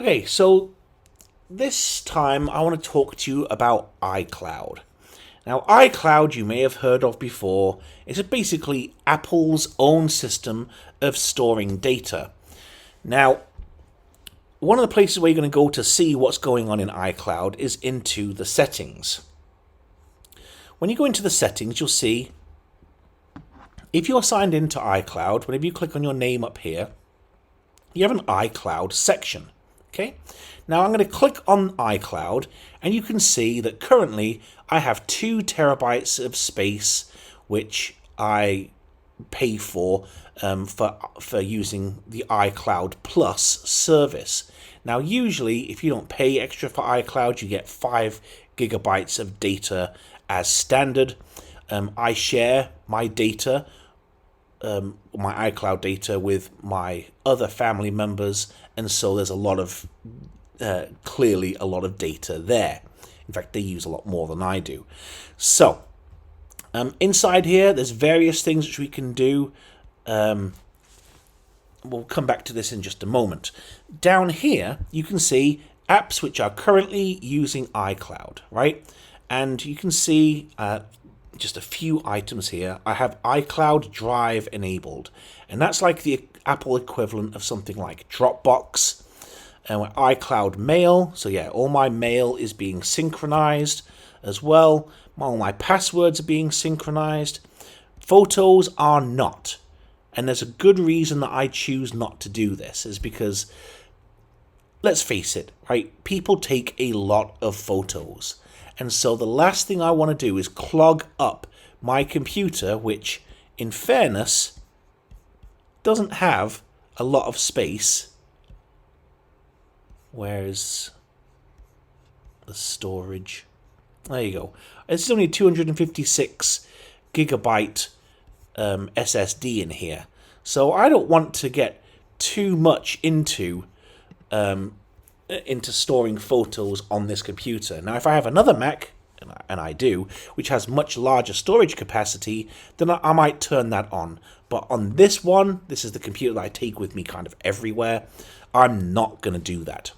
Okay, so this time I want to talk to you about iCloud. Now, iCloud you may have heard of before. It's basically Apple's own system of storing data. Now, one of the places where you're going to go to see what's going on in iCloud is into the settings. When you go into the settings, you'll see if you're signed into iCloud, whenever you click on your name up here, you have an iCloud section. Okay, now I'm going to click on iCloud and you can see that currently I have 2 terabytes of space which I pay for using the iCloud Plus service. Now usually if you don't pay extra for iCloud you get 5 gigabytes of data as standard. I share my data, my iCloud data with my other family members, and so there's a lot of clearly a lot of data there. In fact, they use a lot more than I do. So inside here there's various things which we can do. We'll come back to this in just a moment. Down here you can see apps which are currently using iCloud, right? And you can see just a few items here. I have iCloud Drive enabled, and that's like the Apple equivalent of something like Dropbox. And iCloud Mail, so yeah, all my mail is being synchronized as well. All my passwords are being synchronized. Photos are not. And there's a good reason that I choose not to do this, is because, let's face it, right? People take a lot of photos. And so the last thing I want to do is clog up my computer, which, in fairness, doesn't have a lot of space. Where's the storage? There you go. It's only 256 gigabyte SSD in here. So I don't want to get too much into storing photos on this computer. Now, if I have another Mac, and I do, which has much larger storage capacity, then I might turn that on. But on this one, this is the computer that I take with me kind of everywhere, I'm not going to do that.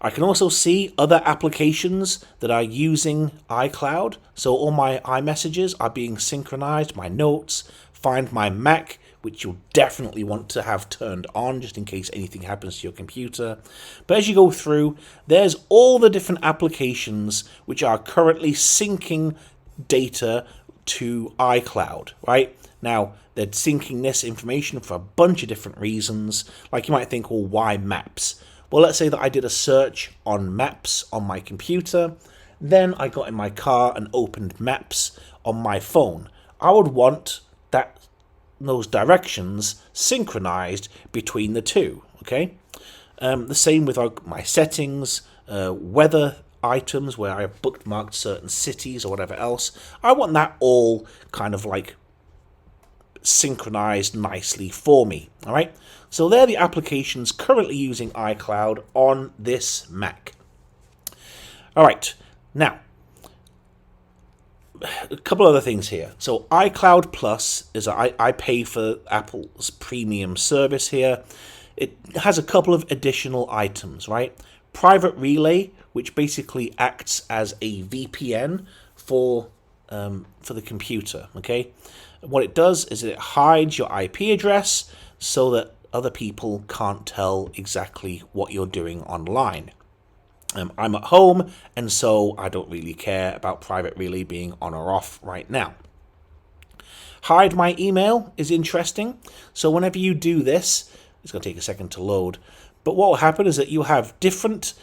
I can also see other applications that are using iCloud. So all my iMessages are being synchronized, my notes, Find My Mac, which you'll definitely want to have turned on just in case anything happens to your computer. But as you go through, there's all the different applications which are currently syncing data to iCloud, right? Now, they're syncing this information for a bunch of different reasons. Like you might think, well, why Maps? Well, let's say that I did a search on Maps on my computer. Then I got in my car and opened Maps on my phone. I would want those directions synchronized between the two, okay? The same with my settings, weather items where I have bookmarked certain cities or whatever else. I want that all kind of like synchronized nicely for me, all right? So they're the applications currently using iCloud on this Mac. All right, now, a couple other things here. So iCloud Plus is I pay for Apple's premium service here. It has a couple of additional items, right? Private Relay, which basically acts as a VPN for the computer, okay? What it does is it hides your IP address so that other people can't tell exactly what you're doing online. I'm at home, and so I don't really care about Private Relay being on or off right now. Hide My Email is interesting. So whenever you do this, it's going to take a second to load, but what will happen is that you'll have different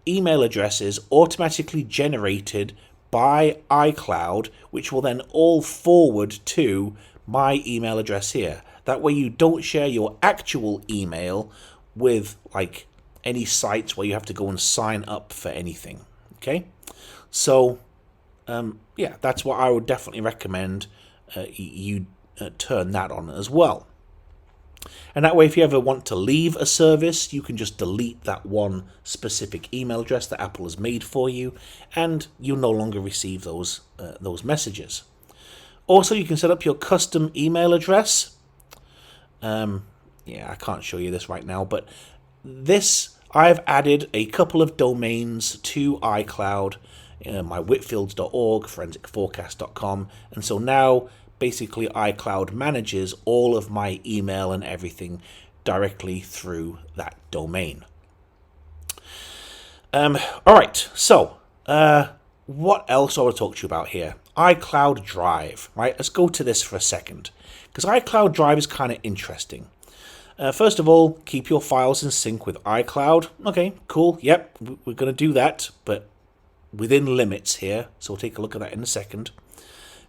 email addresses automatically generated by iCloud, which will then all forward to my email address here. That way you don't share your actual email with like any sites where you have to go and sign up for anything, okay? So, yeah, that's what I would definitely recommend you turn that on as well. And that way, if you ever want to leave a service, you can just delete that one specific email address that Apple has made for you, and you'll no longer receive those messages. Also, you can set up your custom email address. Yeah, I can't show you this right now, but this I've added a couple of domains to iCloud, my whitfields.org, forensicforecast.com, and so now basically iCloud manages all of my email and everything directly through that domain. All right, so what else I want to talk to you about here? iCloud Drive, right? Let's go to this for a second, because iCloud Drive is kind of interesting. First of all, keep your files in sync with iCloud. Okay, cool. Yep, we're going to do that, but within limits here. So we'll take a look at that in a second.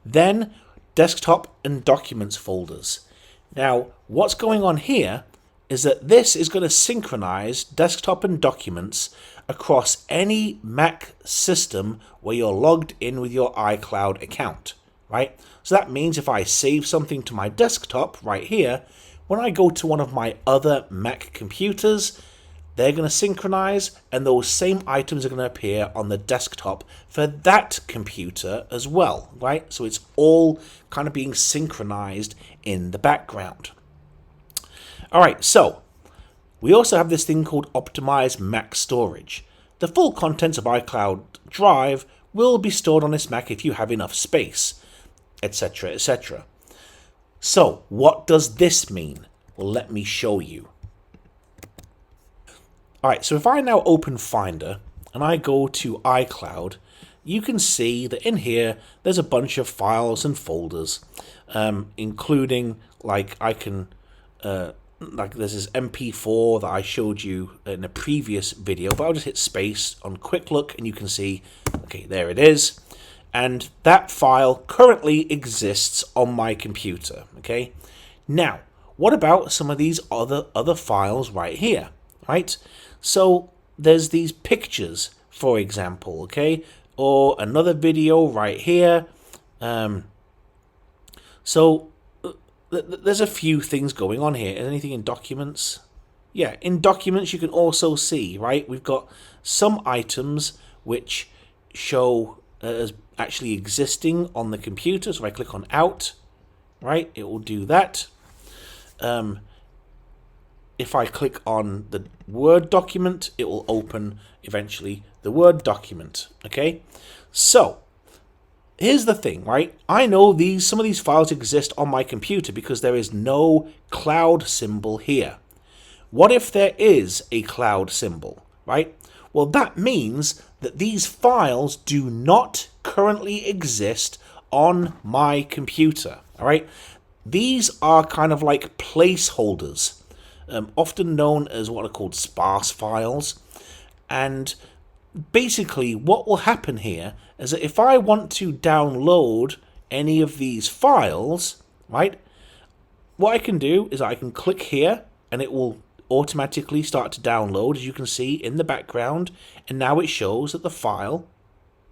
Then, desktop and documents folders. Now, what's going on here is that this is going to synchronize desktop and documents across any Mac system where you're logged in with your iCloud account, right? So that means if I save something to my desktop right here, when I go to one of my other Mac computers, they're going to synchronize, and those same items are going to appear on the desktop for that computer as well, right? So it's all kind of being synchronized in the background. All right, so we also have this thing called Optimize Mac Storage. The full contents of iCloud Drive will be stored on this Mac if you have enough space, etc., etc. So, what does this mean? Well, let me show you. Alright, so if I now open Finder and I go to iCloud, you can see that in here there's a bunch of files and folders, including like I can, like there's this MP4 that I showed you in a previous video, but I'll just hit space on quick look and you can see, okay, there it is. And that file currently exists on my computer, okay? Now, what about some of these other files right here, right? So there's these pictures, for example, okay? Or another video right here. There's a few things going on here. Is anything in documents? Yeah, in documents you can also see, right? We've got some items which show as actually existing on the computer. So if I click on Out, right, it will do that. If I click on the Word document, it will open eventually the Word document. Okay, so here's the thing, right? I know some of these files exist on my computer because there is no cloud symbol here. What if there is a cloud symbol, right? Well, that means that these files do not currently exist on my computer, all right? These are kind of like placeholders, often known as what are called sparse files. And basically what will happen here is that if I want to download any of these files, right, what I can do is I can click here and it will automatically start to download, as you can see in the background, and now it shows that the file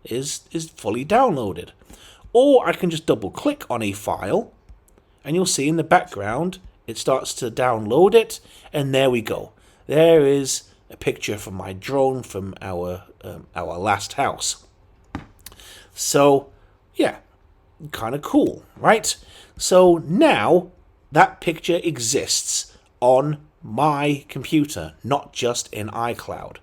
is fully downloaded. Or I can just double click on a file and you'll see in the background it starts to download it, and there we go. There is a picture from my drone from our last house. So yeah, kind of cool, right? So now that picture exists on my computer, not just in iCloud.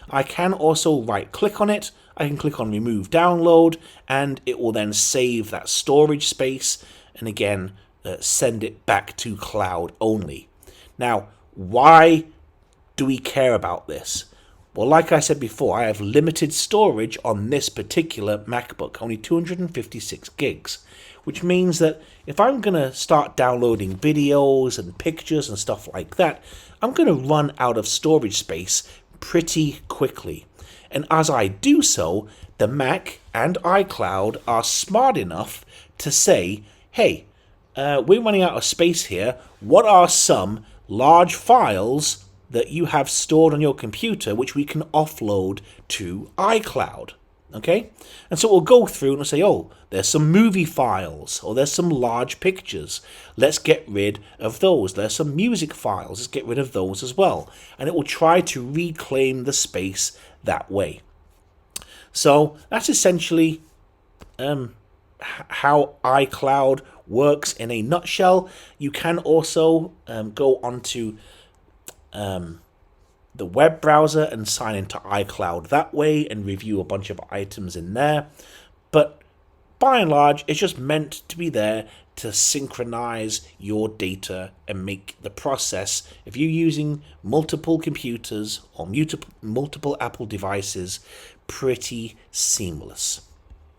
I can also right click on it, I can click on remove download, and it will then save that storage space and again send it back to cloud only. Now, why do we care about this? Well, like I said before, I have limited storage on this particular MacBook, only 256 gigs, which means that if I'm going to start downloading videos and pictures and stuff like that, I'm going to run out of storage space pretty quickly. And as I do so, the Mac and iCloud are smart enough to say, hey, we're running out of space here. What are some large files that you have stored on your computer which we can offload to iCloud? Okay, and so we'll go through and we'll say, oh, there's some movie files, or there's some large pictures. Let's get rid of those. There's some music files. Let's get rid of those as well. And it will try to reclaim the space that way. So that's essentially how iCloud works in a nutshell. You can also go onto the web browser and sign into iCloud that way and review a bunch of items in there. But by and large, it's just meant to be there to synchronize your data and make the process, if you're using multiple computers or multiple Apple devices, pretty seamless.